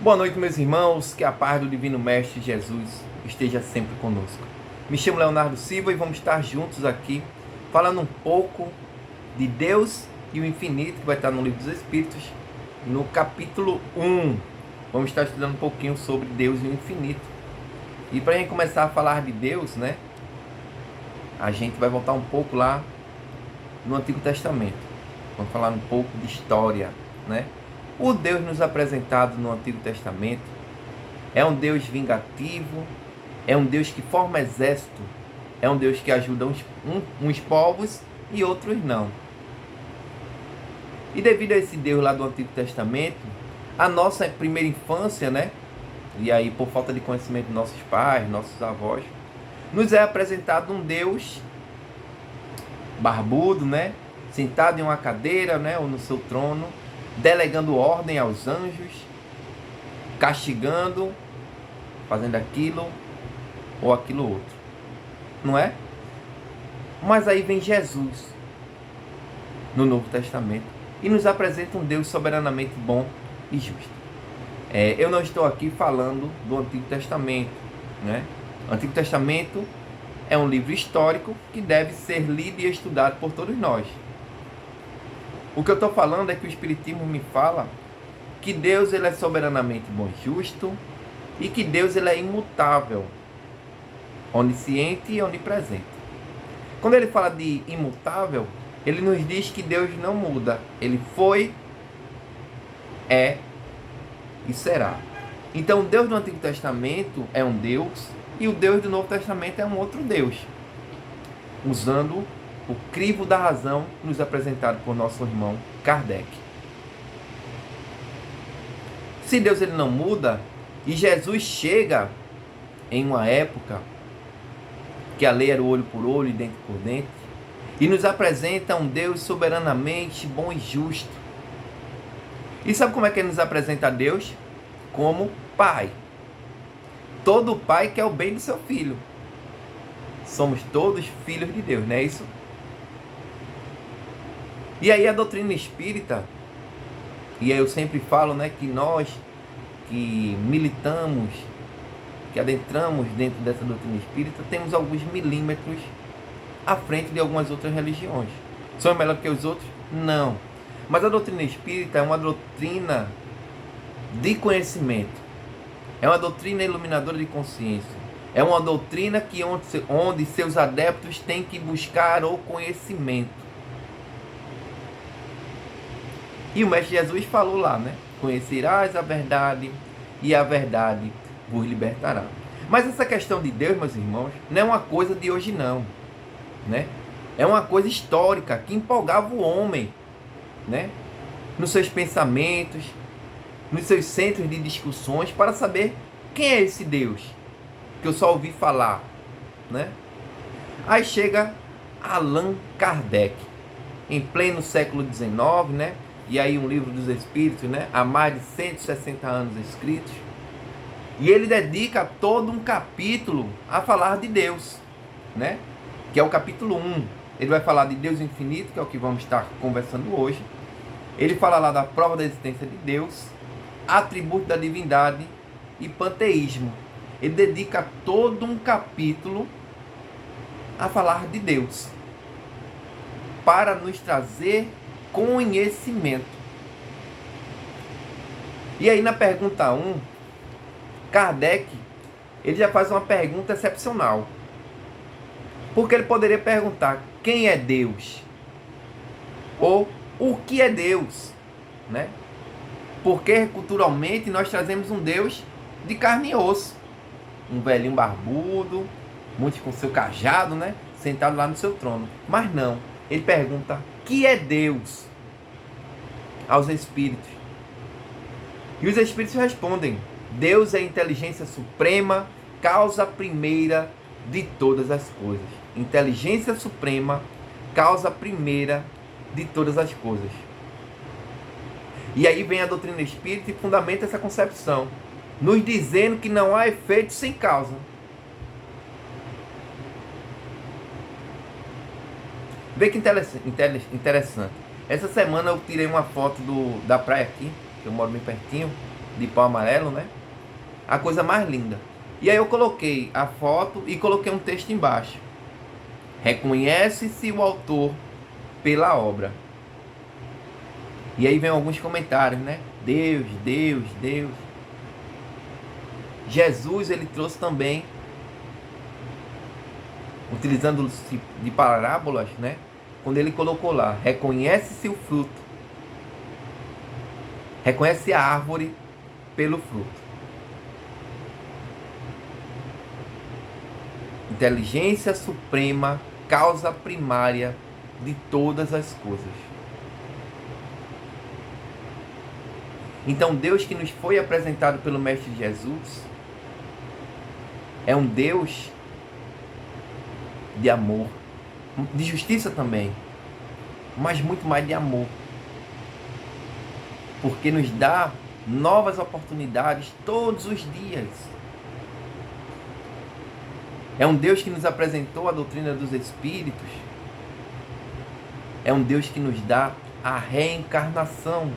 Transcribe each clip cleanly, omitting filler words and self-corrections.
Boa noite, meus irmãos, que a paz do Divino Mestre Jesus esteja sempre conosco. Me chamo Leonardo Silva e vamos estar juntos aqui, falando um pouco de Deus e o infinito, que vai estar no Livro dos Espíritos, no capítulo 1. Vamos estar estudando um pouquinho sobre Deus e o infinito. E para a gente começar a falar de Deus, né, a gente vai voltar um pouco lá no Antigo Testamento. Vamos falar um pouco de história, né? O Deus nos apresentado no Antigo Testamento é um Deus vingativo, é um Deus que forma exército, é um Deus que ajuda uns povos e outros não. E devido a esse Deus lá do Antigo Testamento, a nossa primeira infância, né? E aí por falta de conhecimento dos nossos pais, nossos avós, nos é apresentado um Deus barbudo, né? Sentado em uma cadeira, né? Ou no seu trono, delegando ordem aos anjos, castigando, fazendo aquilo ou aquilo outro, não é? Mas aí vem Jesus no Novo Testamento e nos apresenta um Deus soberanamente bom e justo. Eu não estou aqui falando do Antigo Testamento, né? O Antigo Testamento é um livro histórico que deve ser lido e estudado por todos nós. O que eu estou falando é que o Espiritismo me fala que Deus ele é soberanamente bom e justo e que Deus ele é imutável, onisciente e onipresente. Quando ele fala de imutável, ele nos diz que Deus não muda. Ele foi, é e será. Então, o Deus do Antigo Testamento é um Deus e o Deus do Novo Testamento é um outro Deus, usando o crivo da razão nos apresentado por nosso irmão Kardec. Se Deus ele não muda e Jesus chega em uma época que a lei era o olho por olho e dente por dente e nos apresenta um Deus soberanamente bom e justo. E sabe como é que ele nos apresenta a Deus? Como Pai. Todo pai quer o bem do seu filho. Somos todos filhos de Deus, não é isso? E aí a doutrina espírita, e aí eu sempre falo, né, que nós que militamos, que adentramos dentro dessa doutrina espírita, temos alguns milímetros à frente de algumas outras religiões. Somos melhor que os outros? Não. Mas a doutrina espírita é uma doutrina de conhecimento. É uma doutrina iluminadora de consciência. É uma doutrina que onde seus adeptos têm que buscar o conhecimento. E o Mestre Jesus falou lá, né? Conhecerás a verdade e a verdade vos libertará. Mas essa questão de Deus, meus irmãos, não é uma coisa de hoje não, né? É uma coisa histórica que empolgava o homem, né? Nos seus pensamentos, nos seus centros de discussões para saber quem é esse Deus que eu só ouvi falar, né? Aí chega Allan Kardec, em pleno século XIX, né? E aí um livro dos Espíritos, né? Há mais de 160 anos escritos. E ele dedica todo um capítulo a falar de Deus, né? Que é o capítulo 1. Ele vai falar de Deus infinito, que é o que vamos estar conversando hoje. Ele fala lá da prova da existência de Deus, atributo da divindade e panteísmo. Ele dedica todo um capítulo a falar de Deus, para nos trazer conhecimento. E aí na pergunta 1, Kardec, ele já faz uma pergunta excepcional. Porque ele poderia perguntar quem é Deus? Ou o que é Deus? Né? Porque culturalmente nós trazemos um Deus de carne e osso. Um velhinho barbudo, muitos com seu cajado, né? Sentado lá no seu trono. Mas não, ele pergunta: que é Deus? Aos espíritos. E os espíritos respondem: Deus é a inteligência suprema, causa primeira de todas as coisas. Inteligência suprema, causa primeira de todas as coisas. E aí vem a doutrina espírita e fundamenta essa concepção, nos dizendo que não há efeito sem causa. Vê que interessante. Essa semana eu tirei uma foto da praia aqui, que eu moro bem pertinho, de pau amarelo, né? A coisa mais linda. E aí eu coloquei a foto e coloquei um texto embaixo. Reconhece-se o autor pela obra. E aí vem alguns comentários, né? Deus, Deus, Deus. Jesus, ele trouxe também, utilizando-se de parábolas, né? Quando ele colocou lá, reconhece-se o fruto. Reconhece a árvore pelo fruto. Inteligência suprema, causa primária de todas as coisas. Então, Deus que nos foi apresentado pelo Mestre Jesus é um Deus de amor, de justiça também, mas muito mais de amor, porque nos dá novas oportunidades todos os dias. É um Deus que nos apresentou a doutrina dos Espíritos. É um Deus que nos dá a reencarnação,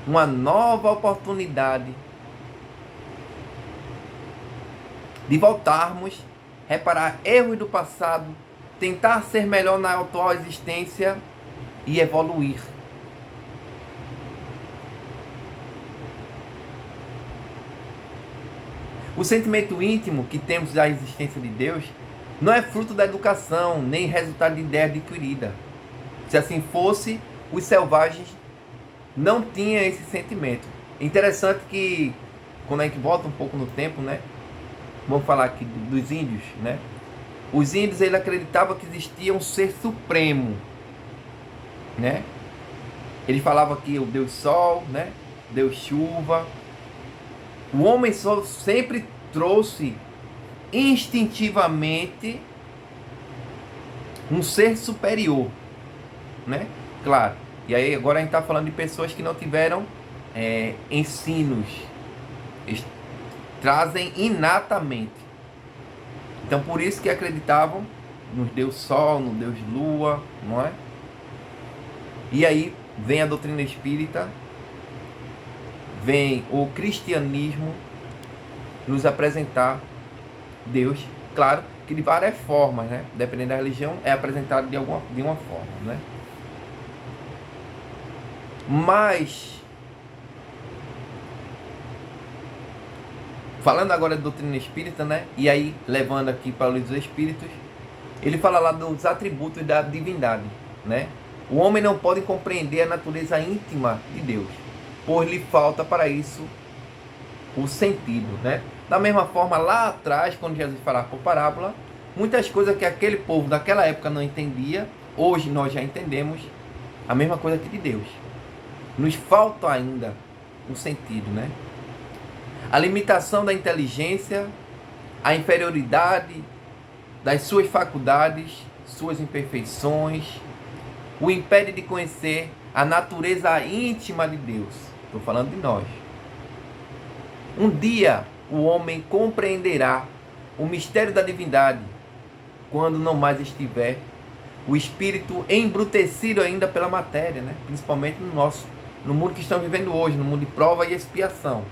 uma nova oportunidade de voltarmos, reparar erros do passado, tentar ser melhor na atual existência e evoluir. O sentimento íntimo que temos da existência de Deus não é fruto da educação, nem resultado de ideia adquirida. Se assim fosse, os selvagens não tinham esse sentimento. Interessante que, quando a gente volta um pouco no tempo, né? Vamos falar aqui dos índios, né? Os índios, eles acreditavam que existia um ser supremo, né? Ele falava que o Deus Sol, né? Deus Chuva. O homem só sempre trouxe instintivamente um ser superior, né? Claro. E aí agora a gente está falando de pessoas que não tiveram ensinos. Eles trazem inatamente. Então por isso que acreditavam no Deus Sol, no Deus Lua, não é? E aí vem a doutrina espírita, vem o cristianismo nos apresentar Deus, claro que de várias formas, né? Dependendo da religião, é apresentado de uma forma, né? Mas, falando agora de doutrina espírita, né? E aí, levando aqui para os espíritos, ele fala lá dos atributos da divindade, né? O homem não pode compreender a natureza íntima de Deus, pois lhe falta para isso o sentido, né? Da mesma forma, lá atrás, quando Jesus falava por parábola, muitas coisas que aquele povo daquela época não entendia, hoje nós já entendemos a mesma coisa que de Deus. Nos falta ainda um sentido, né? A limitação da inteligência, a inferioridade das suas faculdades, suas imperfeições, o impede de conhecer a natureza íntima de Deus. Estou falando de nós. Um dia o homem compreenderá o mistério da divindade, quando não mais estiver o espírito embrutecido ainda pela matéria, né? Principalmente no mundo que estamos vivendo hoje, no mundo de prova e expiação.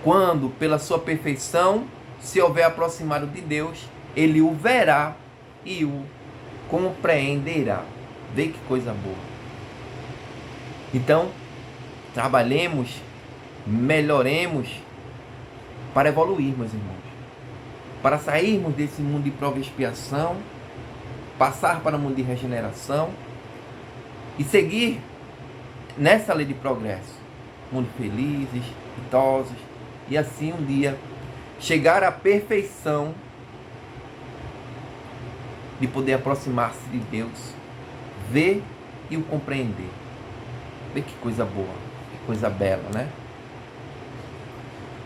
Quando, pela sua perfeição, se houver aproximado de Deus, ele o verá e o compreenderá. Vê que coisa boa. Então, trabalhemos, melhoremos para evoluir, meus irmãos. Para sairmos desse mundo de prova e expiação, passar para o mundo de regeneração e seguir nessa lei de progresso. Mundo felizes, ditosos, e assim um dia chegar à perfeição de poder aproximar-se de Deus, ver e o compreender. Vê que coisa boa, que coisa bela, né?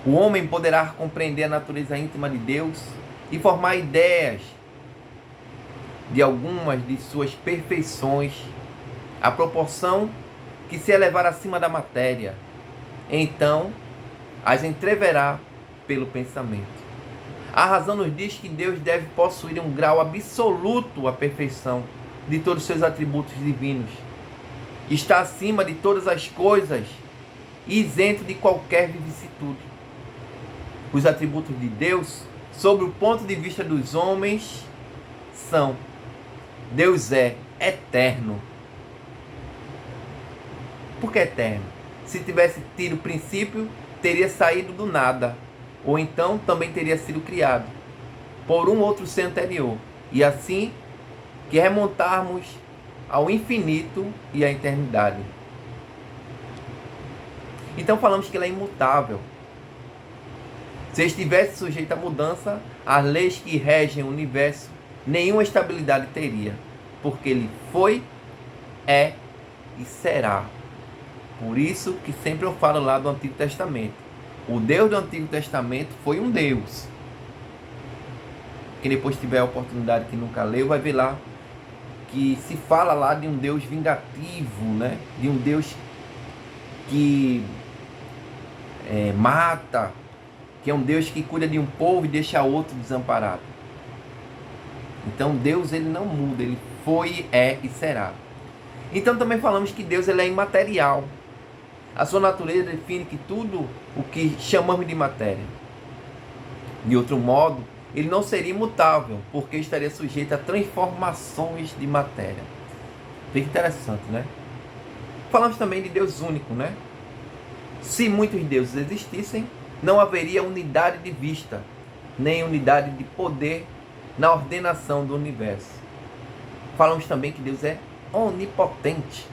O homem poderá compreender a natureza íntima de Deus e formar ideias de algumas de suas perfeições, à proporção que se elevar acima da matéria. Então, as entreverá pelo pensamento. A razão nos diz que Deus deve possuir um grau absoluto à perfeição de todos os seus atributos divinos. Está acima de todas as coisas isento de qualquer vicissitude. Os atributos de Deus, sob o ponto de vista dos homens, são: Deus é eterno. Por que eterno? Se tivesse tido princípio, teria saído do nada, ou então também teria sido criado por um outro ser anterior. E assim que remontarmos ao infinito e à eternidade. Então falamos que ele é imutável. Se estivesse sujeito à mudança, as leis que regem o universo, nenhuma estabilidade teria, porque ele foi, é e será. Por isso que sempre eu falo lá do Antigo Testamento. O Deus do Antigo Testamento foi um Deus. Quem depois tiver a oportunidade, que nunca leu, vai ver lá que se fala lá de um Deus vingativo, né? De um Deus que mata, que é um Deus que cuida de um povo e deixa outro desamparado. Então Deus, ele não muda, ele foi, é e será. Então também falamos que Deus, ele é imaterial. A sua natureza define que tudo o que chamamos de matéria. De outro modo, ele não seria imutável, porque estaria sujeito a transformações de matéria. Fica interessante, né? Falamos também de Deus único, né? Se muitos deuses existissem, não haveria unidade de vista, nem unidade de poder na ordenação do universo. Falamos também que Deus é onipotente.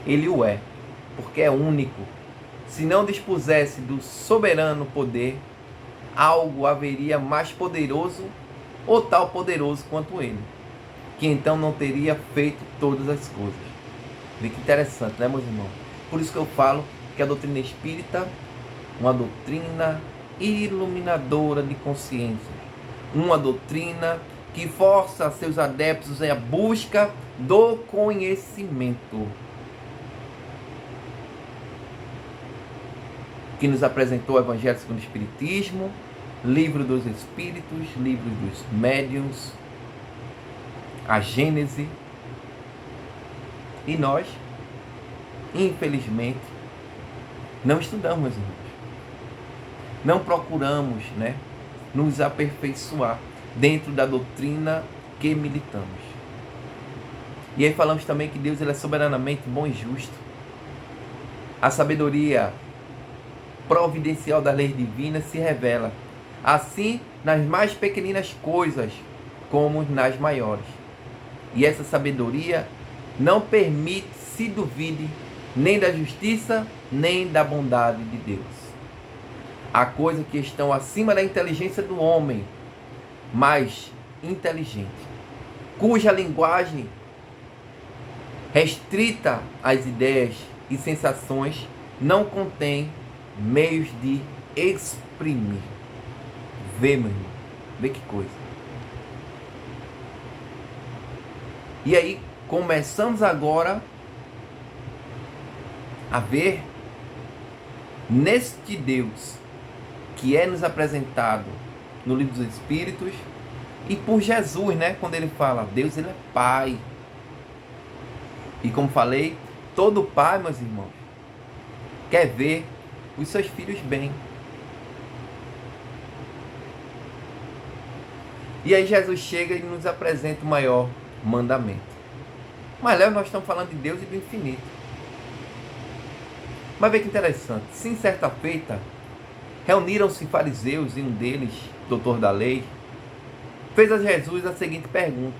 Ele o é, porque é único. Se não dispusesse do soberano poder, algo haveria mais poderoso ou tal poderoso quanto ele, que então não teria feito todas as coisas. Vê que interessante, né, meus irmãos? Por isso que eu falo que a doutrina espírita, uma doutrina iluminadora de consciência, uma doutrina que força seus adeptos à busca do conhecimento, que nos apresentou o Evangelho segundo o Espiritismo, Livro dos Espíritos, Livro dos Médiuns, a Gênese. E nós, infelizmente, não estudamos, irmãos. Não procuramos, né, nos aperfeiçoar dentro da doutrina que militamos. E aí falamos também que Deus, ele é soberanamente bom e justo. A sabedoria providencial das leis divinas se revela, assim nas mais pequeninas coisas como nas maiores. E essa sabedoria não permite se duvide nem da justiça, nem da bondade de Deus. Há coisas que estão acima da inteligência do homem, mais inteligente, cuja linguagem restrita às ideias e sensações não contém meios de exprimir. Vê, meu irmão, vê que coisa. E aí começamos agora a ver neste Deus que é nos apresentado no Livro dos Espíritos e por Jesus, né? Quando ele fala, Deus, ele é Pai. E como falei, todo pai, meus irmãos, quer ver os seus filhos bem. E aí Jesus chega e nos apresenta o maior mandamento. Mas Léo, nós estamos falando de Deus e do infinito. Mas vê que interessante. Sim, certa feita, reuniram-se fariseus e um deles, doutor da lei, fez a Jesus a seguinte pergunta,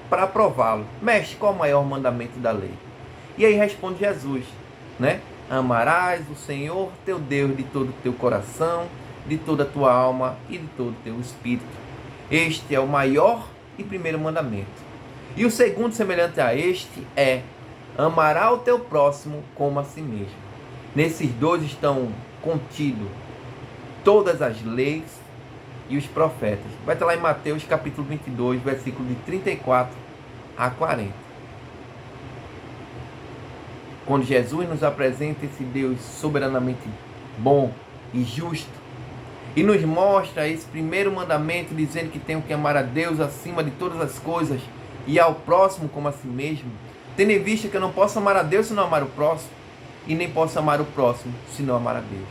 para prová-lo. Mestre, qual é o maior mandamento da lei? E aí responde Jesus, né? Amarás o Senhor teu Deus de todo o teu coração, de toda a tua alma e de todo o teu espírito. Este é o maior e primeiro mandamento. E o segundo, semelhante a este, é: amará o teu próximo como a si mesmo. Nesses dois estão contidos todas as leis e os profetas. Vai estar lá em Mateus capítulo 22, versículo de 34 a 40. Quando Jesus nos apresenta esse Deus soberanamente bom e justo, e nos mostra esse primeiro mandamento, dizendo que tenho que amar a Deus acima de todas as coisas e ao próximo como a si mesmo, tendo em vista que eu não posso amar a Deus se não amar o próximo, e nem posso amar o próximo se não amar a Deus.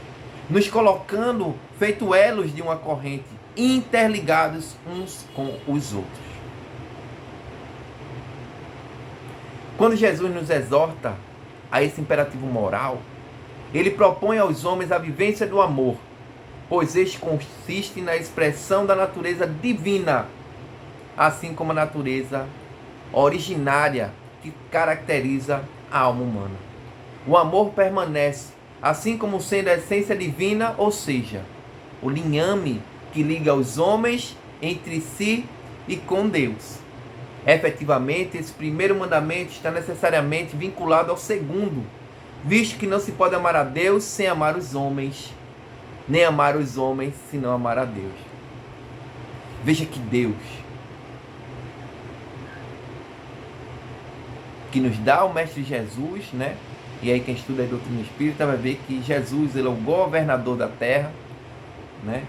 Nos colocando feito elos de uma corrente, interligados uns com os outros. Quando Jesus nos exorta a esse imperativo moral, ele propõe aos homens a vivência do amor, pois este consiste na expressão da natureza divina, assim como a natureza originária que caracteriza a alma humana. O amor permanece, assim como sendo a essência divina, ou seja, o linhame que liga os homens entre si e com Deus. Efetivamente, esse primeiro mandamento está necessariamente vinculado ao segundo, visto que não se pode amar a Deus sem amar os homens, nem amar os homens se não amar a Deus. Veja que Deus, que nos dá o Mestre Jesus, né? E aí quem estuda a doutrina espírita vai ver que Jesus, ele é o governador da terra, né?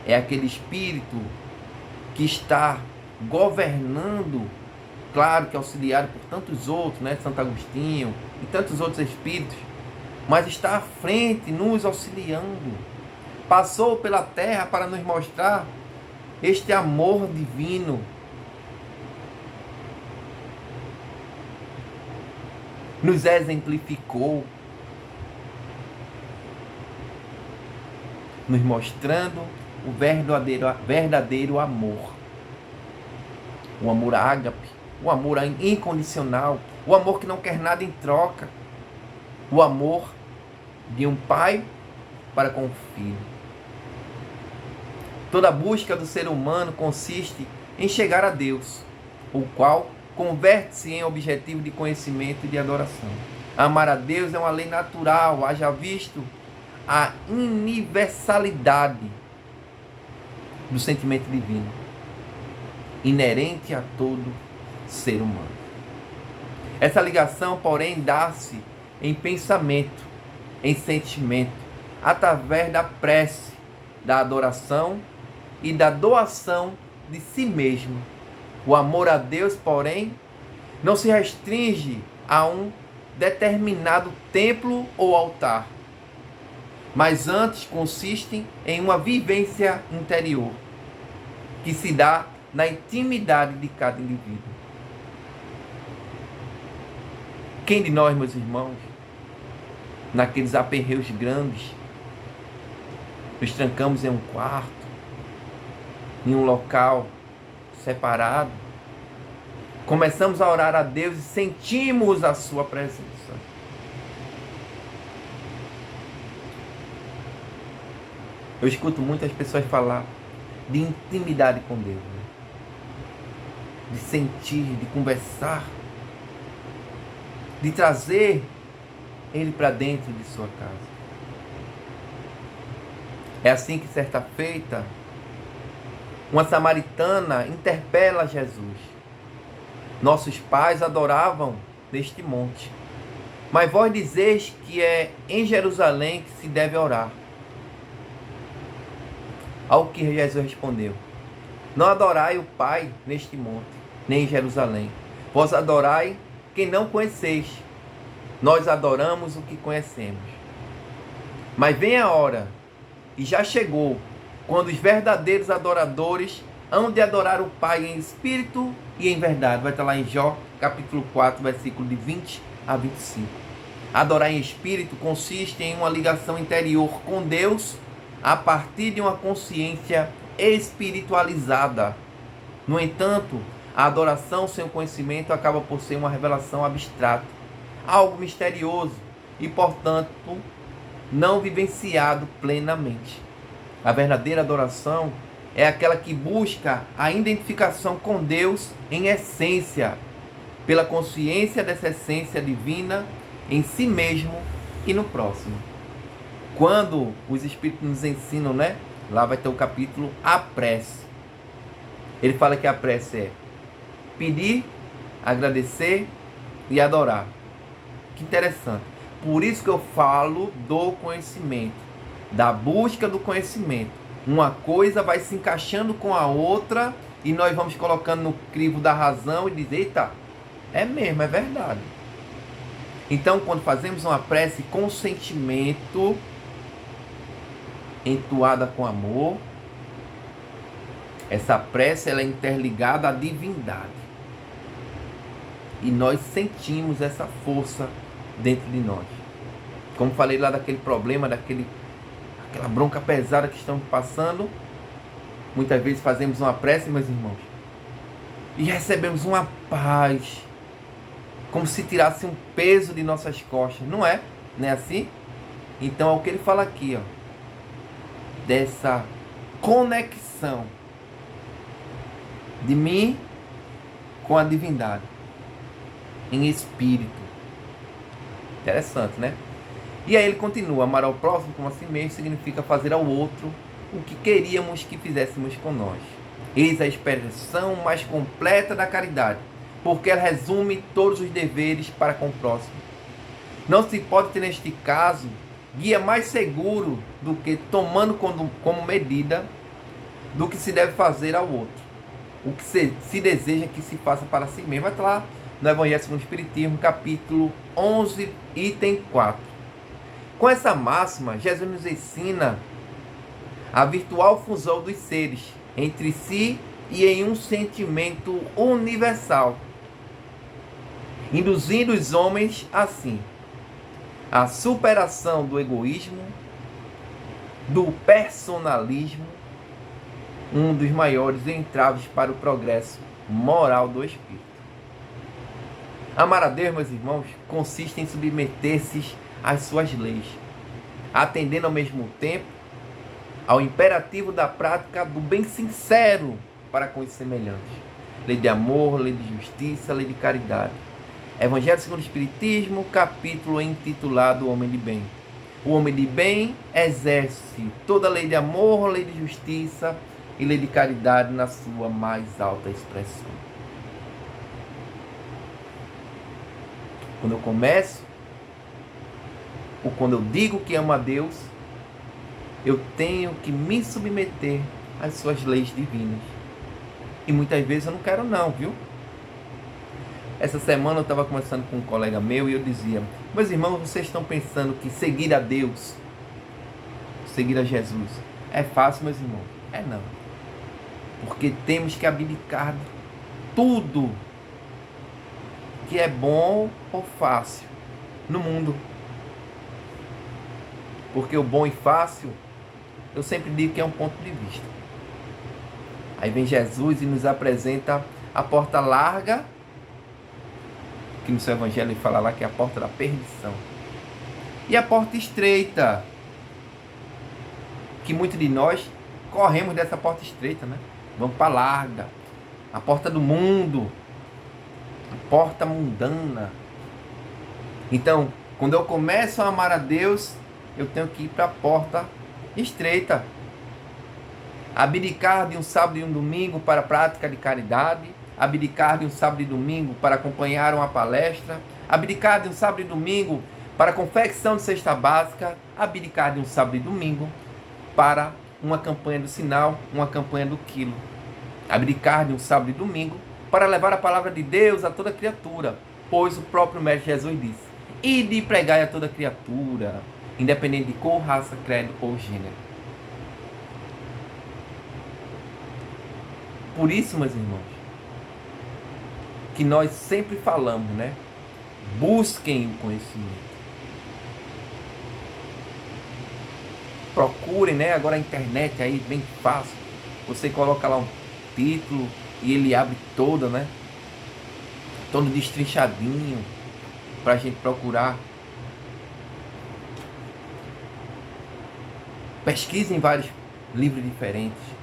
É aquele espírito que está governando, claro que auxiliado por tantos outros, né? Santo Agostinho e tantos outros espíritos, mas está à frente, nos auxiliando. Passou pela terra para nos mostrar este amor divino. Nos exemplificou, nos mostrando o verdadeiro amor. O amor ágape, o amor incondicional, o amor que não quer nada em troca, o amor de um pai para com o filho. Toda busca do ser humano consiste em chegar a Deus, o qual converte-se em objetivo de conhecimento e de adoração. Amar a Deus é uma lei natural, haja visto a universalidade do sentimento divino, inerente a todo ser humano. Essa ligação, porém, dá-se em pensamento, em sentimento, através da prece, da adoração e da doação de si mesmo. O amor a Deus, porém, não se restringe a um determinado templo ou altar, mas antes consiste em uma vivência interior, que se dá na intimidade de cada indivíduo. Quem de nós, meus irmãos, naqueles aperreios grandes, nos trancamos em um quarto, em um local separado, começamos a orar a Deus e sentimos a sua presença. Eu escuto muitas pessoas falar de intimidade com Deus, né? De sentir, de conversar, de trazer Ele para dentro de sua casa. É assim que certa feita, uma samaritana interpela Jesus. Nossos pais adoravam neste monte, mas vós dizeis que é em Jerusalém que se deve orar. Ao que Jesus respondeu: não adorai o Pai neste monte, nem em Jerusalém. Vós adorai quem não conheceis. Nós adoramos o que conhecemos. Mas vem a hora, e já chegou, quando os verdadeiros adoradores hão de adorar o Pai em espírito e em verdade. Vai estar lá em Jó, capítulo 4, versículo de 20 a 25. Adorar em espírito consiste em uma ligação interior com Deus a partir de uma consciência espiritualizada. No entanto, a adoração sem o conhecimento acaba por ser uma revelação abstrata, algo misterioso e, portanto, não vivenciado plenamente. A verdadeira adoração é aquela que busca a identificação com Deus em essência, pela consciência dessa essência divina em si mesmo e no próximo. Quando os Espíritos nos ensinam, né? Lá vai ter o capítulo A Prece. Ele fala que a prece é pedir, agradecer e adorar. Que interessante. Por isso que eu falo do conhecimento, da busca do conhecimento. Uma coisa vai se encaixando com a outra e nós vamos colocando no crivo da razão e dizer, eita, é mesmo, é verdade. Então, quando fazemos uma prece com sentimento, entoada com amor, essa prece ela é interligada à divindade. E nós sentimos essa força dentro de nós. Como falei lá daquele problema, aquela bronca pesada que estamos passando, muitas vezes fazemos uma prece, meus irmãos, e recebemos uma paz, como se tirasse um peso de nossas costas, não é? Não é assim? Então é o que ele fala aqui, ó, dessa conexão de mim com a divindade, em espírito. Interessante, né? E aí ele continua: amar ao próximo como a si mesmo significa fazer ao outro o que queríamos que fizéssemos com nós. Eis a expressão mais completa da caridade, porque ela resume todos os deveres para com o próximo. Não se pode ter neste caso guia mais seguro do que tomando como medida do que se deve fazer ao outro, o que se deseja que se faça para si mesmo. Vai estar lá no Evangelho segundo o Espiritismo, capítulo 11, item 4. Com essa máxima, Jesus nos ensina a virtual fusão dos seres entre si e em um sentimento universal, induzindo os homens assim a superação do egoísmo, do personalismo, um dos maiores entraves para o progresso moral do espírito. Amar a Deus, meus irmãos, consiste em submeter-se às suas leis, atendendo ao mesmo tempo ao imperativo da prática do bem sincero para com os semelhantes. Lei de amor, lei de justiça, lei de caridade. Evangelho segundo o Espiritismo, capítulo intitulado O Homem de Bem. O homem de bem exerce toda a lei de amor, lei de justiça e lei de caridade na sua mais alta expressão. Quando eu começo, ou quando eu digo que amo a Deus, eu tenho que me submeter às suas leis divinas. E muitas vezes eu não quero não, viu? Essa semana eu estava conversando com um colega meu e eu dizia: meus irmãos, vocês estão pensando que seguir a Deus, seguir a Jesus, é fácil, meus irmãos? É não. Porque temos que abdicar de tudo que é bom ou fácil no mundo. Porque o bom e fácil, eu sempre digo que é um ponto de vista. Aí vem Jesus e nos apresenta a porta larga, que no seu evangelho ele fala lá que é a porta da perdição, e a porta estreita, que muitos de nós corremos dessa porta estreita, né? Vamos para a larga, a porta do mundo, a porta mundana. Então, quando eu começo a amar a Deus, eu tenho que ir para a porta estreita, abdicar de um sábado e um domingo para a prática de caridade, abdicar de um sábado e domingo para acompanhar uma palestra, abdicar de um sábado e domingo para a confecção de cesta básica, abdicar de um sábado e domingo para uma campanha do sinal, uma campanha do quilo, abdicar de um sábado e domingo para levar a palavra de Deus a toda criatura, pois o próprio Mestre Jesus disse: e de pregar a toda criatura, independente de cor, raça, credo ou gênero. Por isso, meus irmãos, que nós sempre falamos, né? Busquem o conhecimento. Procurem, né? Agora a internet aí, bem fácil. Você coloca lá um título e ele abre toda, né? Todo destrinchadinho pra gente procurar. Pesquisem vários livros diferentes.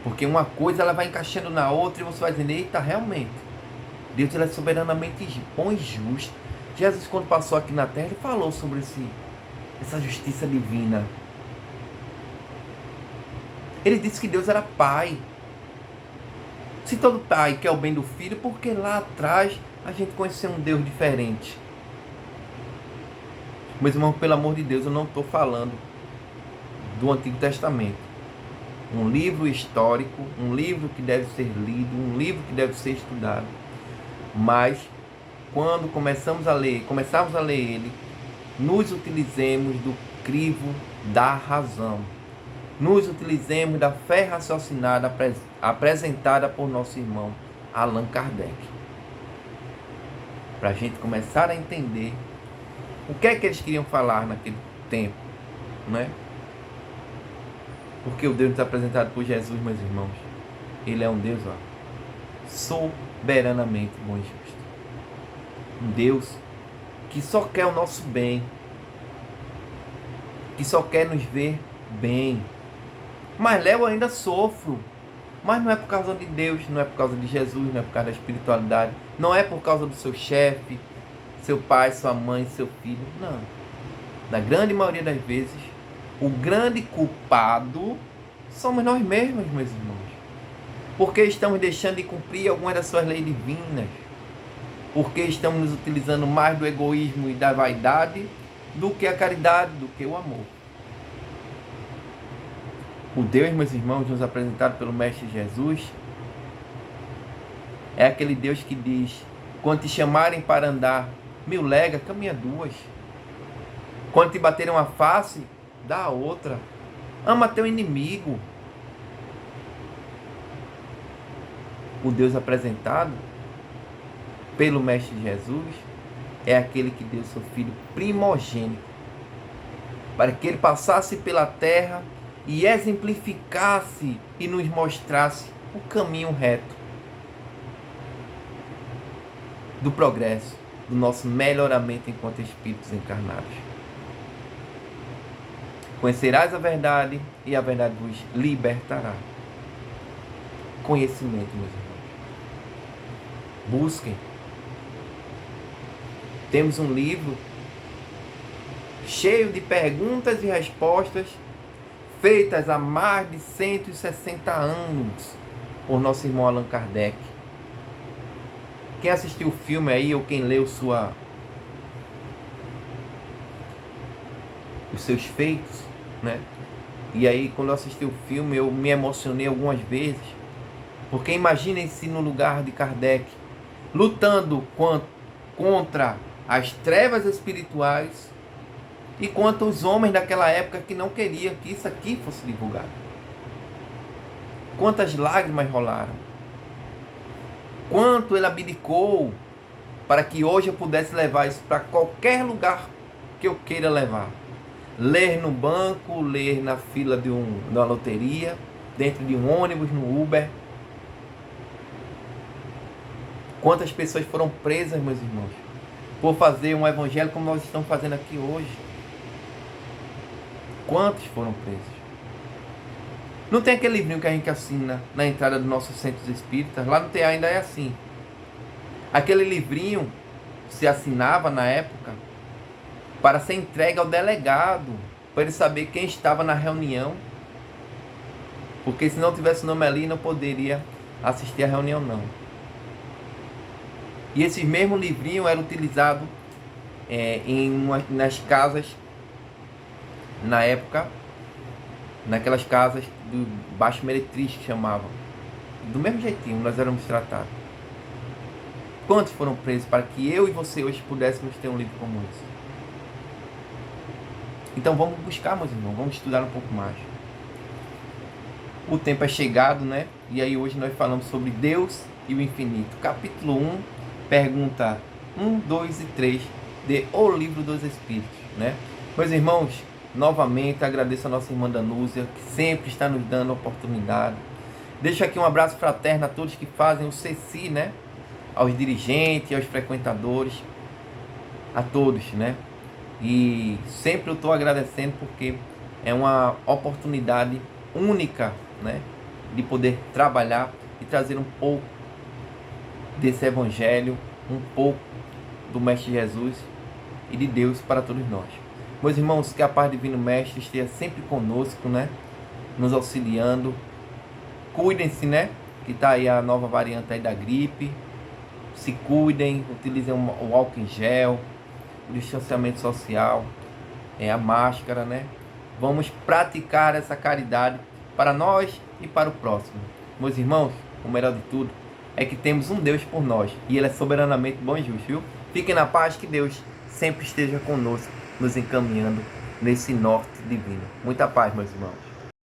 Porque uma coisa ela vai encaixando na outra e você vai dizendo: eita, realmente, Deus ele é soberanamente bom e justo. Jesus, quando passou aqui na terra, ele falou sobre essa justiça divina. Ele disse que Deus era pai. Se todo pai quer o bem do filho, por que lá atrás a gente conheceu um Deus diferente? Meus irmãos, pelo amor de Deus, eu não estou falando do Antigo Testamento. Um livro histórico, um livro que deve ser lido, um livro que deve ser estudado. Mas quando começarmos a ler ele, nos utilizemos do crivo da razão. Nos utilizemos da fé raciocinada apresentada por nosso irmão Allan Kardec. Para a gente começar a entender o que é que eles queriam falar naquele tempo, né? Porque o Deus apresentado por Jesus, meus irmãos, ele é um Deus soberanamente bom e justo. Um Deus que só quer o nosso bem, que só quer nos ver bem. Mas Léo, ainda sofro. Mas não é por causa de Deus, não é por causa de Jesus, não é por causa da espiritualidade, não é por causa do seu chefe, seu pai, sua mãe, seu filho. Não. Na grande maioria das vezes, o grande culpado somos nós mesmos, meus irmãos. Porque estamos deixando de cumprir algumas das suas leis divinas. Porque estamos nos utilizando mais do egoísmo e da vaidade do que a caridade, do que o amor. O Deus, meus irmãos, nos apresentado pelo Mestre Jesus, é aquele Deus que diz: quando te chamarem para andar 1000 léguas, caminha 2. Quando te baterem uma face, dá a outra. Ama teu inimigo. O Deus apresentado pelo Mestre Jesus é aquele que deu seu Filho primogênito, para que ele passasse pela terra e exemplificasse e nos mostrasse o caminho reto do progresso, do nosso melhoramento enquanto espíritos encarnados. Conhecerás a verdade e a verdade vos libertará. Conhecimento, meus irmãos. Busquem. Temos um livro cheio de perguntas e respostas feitas há mais de 160 anos por nosso irmão Allan Kardec. Quem assistiu o filme aí, ou quem leu os seus feitos, né? E aí, quando eu assisti o filme, eu me emocionei algumas vezes, porque imaginem-se no lugar de Kardec, lutando contra as trevas espirituais e contra os homens daquela época que não queriam que isso aqui fosse divulgado. Quantas lágrimas rolaram. Quanto ele abdicou para que hoje eu pudesse levar isso para qualquer lugar que eu queira levar. Ler no banco, ler na fila de uma loteria, dentro de um ônibus, no Uber. Quantas pessoas foram presas, meus irmãos, por fazer um evangelho como nós estamos fazendo aqui hoje. Quantos foram presos? Não tem aquele livrinho que a gente assina na entrada do nosso centro espírita? Lá no TEA ainda é assim. Aquele livrinho se assinava na época para ser entregue ao delegado, para ele saber quem estava na reunião. Porque se não tivesse o nome ali, não poderia assistir à reunião, não. E esse mesmo livrinho era utilizado nas casas, na época, naquelas casas do baixo meretriz que chamavam. Do mesmo jeitinho nós éramos tratados. Quantos foram presos para que eu e você hoje pudéssemos ter um livro como esse? Então vamos buscar, meus irmãos, vamos estudar um pouco mais. O tempo é chegado, né? E aí hoje nós falamos sobre Deus e o Infinito. Capítulo 1, pergunta 1, 2 e 3 de O Livro dos Espíritos, né? Meus irmãos, novamente agradeço a nossa irmã Danúzia, que sempre está nos dando a oportunidade. Deixo aqui um abraço fraterno a todos que fazem o CECI, né? Aos dirigentes, aos frequentadores, a todos, né? E sempre eu estou agradecendo porque é uma oportunidade única, né? De poder trabalhar e trazer um pouco desse evangelho, um pouco do Mestre Jesus e de Deus para todos nós. Meus irmãos, que a paz do Divino Mestre esteja sempre conosco, né? Nos auxiliando. Cuidem-se, né? Que está aí a nova variante aí da gripe. Se cuidem, utilizem o álcool em gel, o distanciamento social, a máscara, né? Vamos praticar essa caridade para nós e para o próximo. Meus irmãos, o melhor de tudo é que temos um Deus por nós e Ele é soberanamente bom e justo, viu? Fiquem na paz, que Deus sempre esteja conosco, nos encaminhando nesse norte divino. Muita paz, meus irmãos.